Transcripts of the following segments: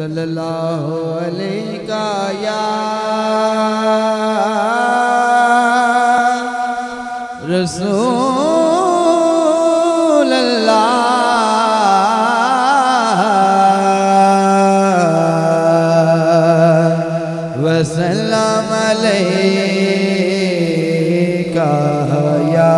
सल्लल्लाहु अलैका या रसूल अल्लाह वसल्लम अलैका या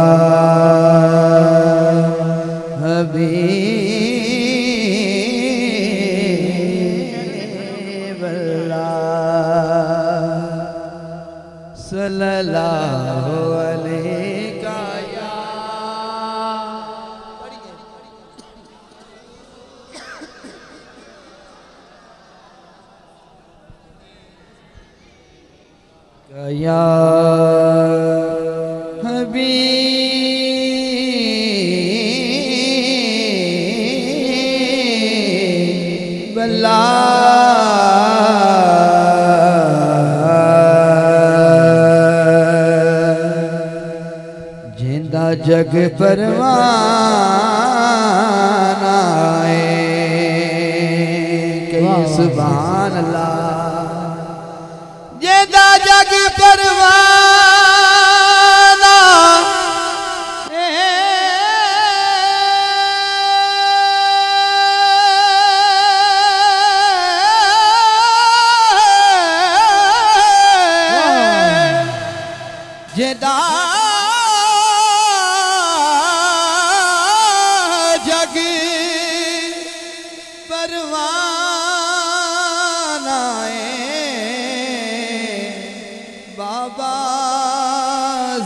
हबीब अल्लाह सल्लल्लाहु अलैका या हबीब अल्लाह जिंदा जग परवाना है कई सुभान अल्लाह जिंदा जग परवाना जिंदा जग परवाना बाबा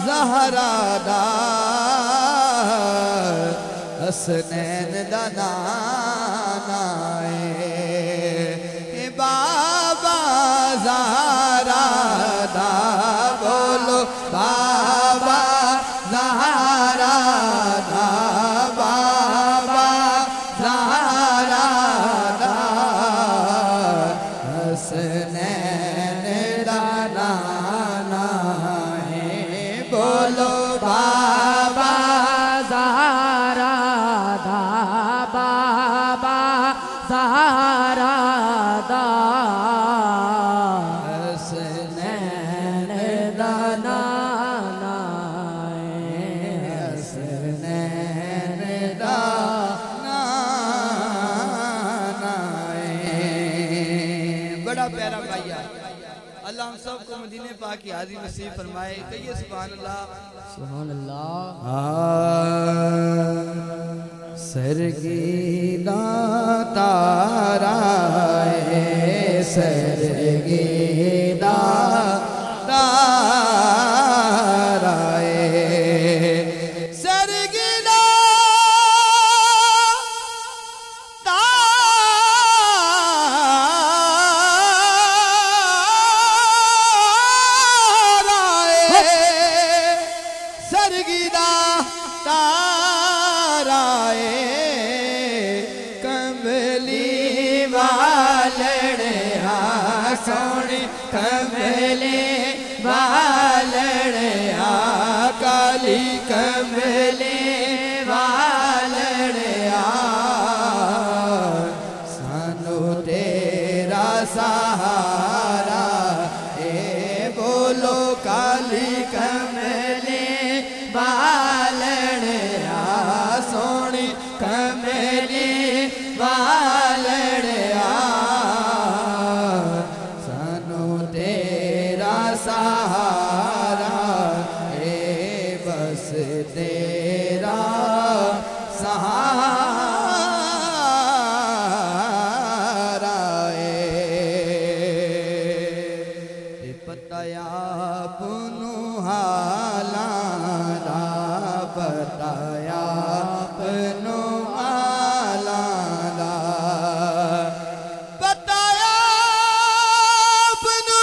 ज़हरा दा हसनैन दा नाना है बाबा ज़हरा दा बोलो बाबा ज़हरा दा बाबा ज़हरा दा हसनैन दा नाना बोलो बाबा ज़हरा दा बाबा ज़हरा दा हसनैन दा नाना हसनैन दा नाना बड़ा प्यारा भैया अल्लाह हम सबको मदीने पाक की हाज़िरी नसीब फरमाए। कहिए सुभान अल्लाह सुभान अल्लाह। सरगीदा तारा है सरगीदा तारा है सरगीदा सरगीदा ताराए कमली वालड़े सोनी कमली वालड़े काली कमली वालड़े सानू तेरा सहारा ए बोलो काली कमली वालड़े सोनी कमली वालड़े सानू तेरा सहारा ए बस तेरा सहारा ए पताया पुनु हाला बताया पनो आला बताया पनो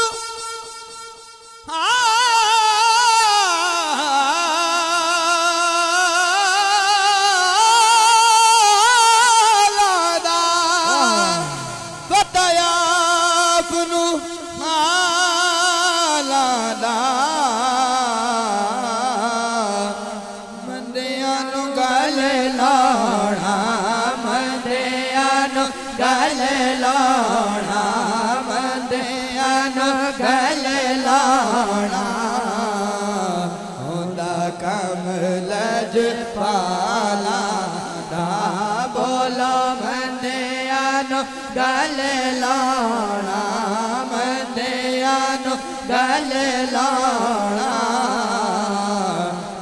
आला बताया पनो आला गल लाना मंदिया गल लाना गले लाना मंदिया नु गले लाना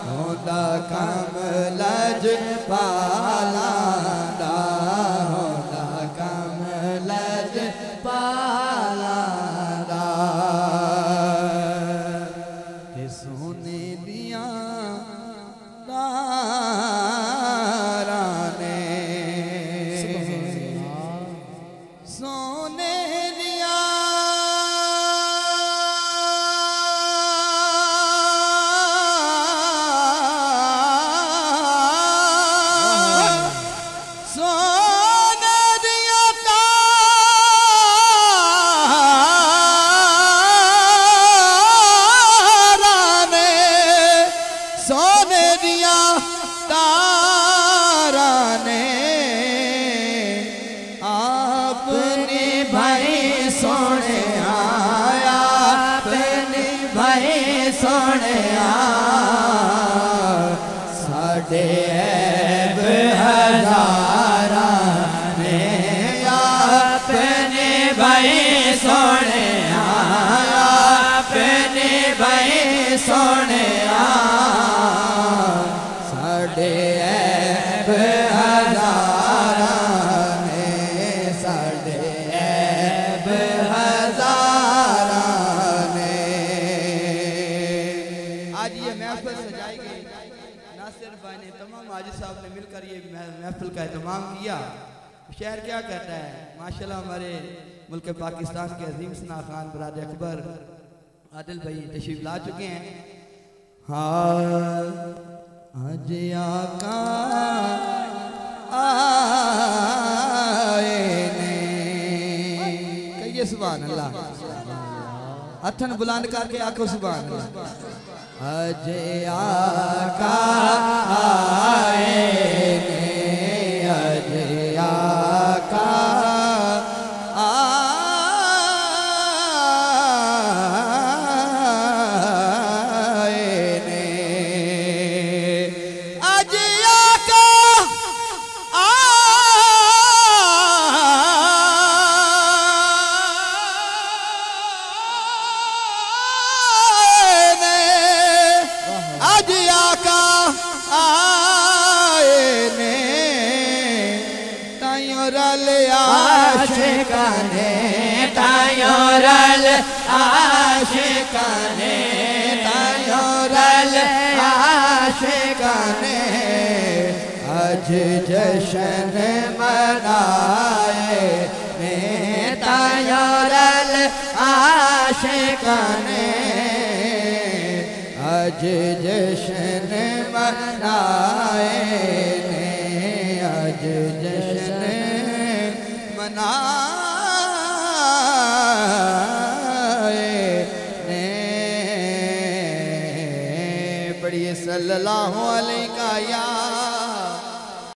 होंदा कम लज पाला दा होंदा कम लज पाला दा ते सोने दिया सोने दिया सोने दिया तारा ने सोने दिया तारा ने अपने भाई सोने आया अपने भाई सोने साढ़े ऐब हजारा ने अपने भाई सोने आया अपने भाई सोने साढ़े ऐब हजारा ने साढ़े ऐब हजारा ने। आज ये महफिल सजाई गई नासिर भाई ने तमाम हाजी साहब ने मिलकर ये महफिल का एहतमाम किया। शहर क्या कहता है माशाल्लाह हमारे मुल्क पाकिस्तान के अजीम सना खान बरादर अकबर आदिल भाई तशरीफ ला चुके हैं। हाँ आज आका आए ने कहिए सुभान अल्लाह हथन बुलंद करके आखो सुभान अल्लाह। आज आका आए ने आज आका आशिकाने तायोरल आशिकाने तायोरल आशिकाने आज जश्न मनाए ने तायोरल आशिकाने आज जश्न मनाए ने आज जश्न मनाए ने पढ़िए सल्लल्लाहु अलैहि या